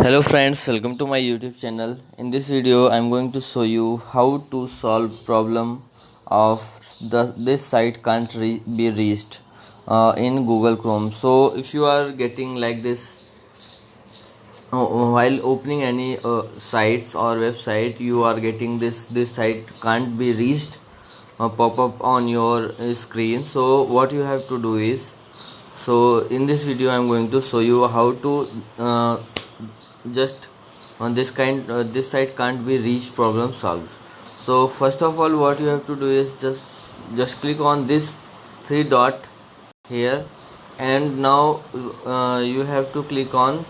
Hello friends, welcome to my YouTube channel. In this video I'm going to show you how to solve problem of this site can't be reached in Google Chrome. So if you are getting like this while opening any sites or website, you are getting this site can't be reached pop up on your screen. So what you have to do is, so in this video I'm going to show you how to just on this site can't be reached problem solved. So first of all, what you have to do is just click on this three dot here, and now you have to click on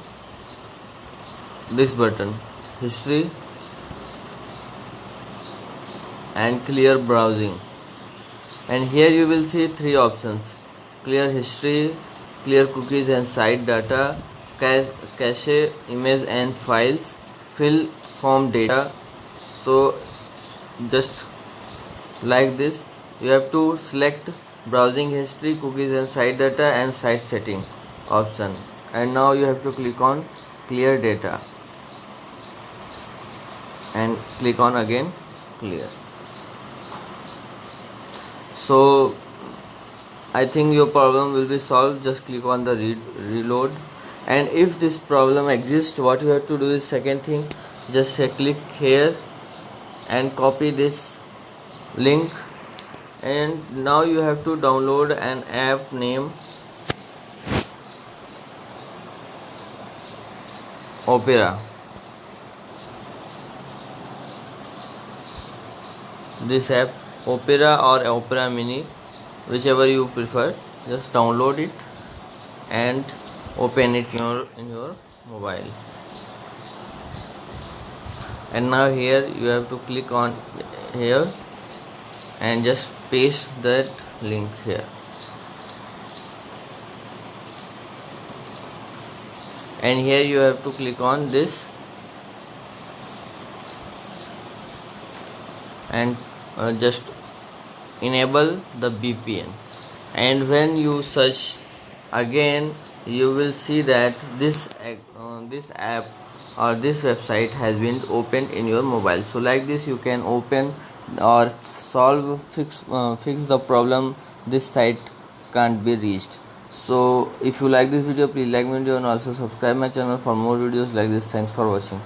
this button, history and clear browsing, and here you will see three options: clear history, clear cookies and site data, cache image and files, fill form data. So just like this, you have to select browsing history, cookies and site data and site setting option, and now you have to click on clear data and click on again clear. So I think your problem will be solved. Just click on the reload, and if this problem exists, what you have to do is second thing, just click here and copy this link, and now you have to download an app named Opera. This app Opera or Opera Mini, whichever you prefer, just download it and open it in your mobile. And now here you have to click on here and just paste that link here, and here you have to click on this and just enable the VPN, and when you search again, you will see that this app or this website has been opened in your mobile. So like this you can open or fix the problem this site can't be reached. So if you like this video, please like my video and also subscribe my channel for more videos like this. Thanks for watching.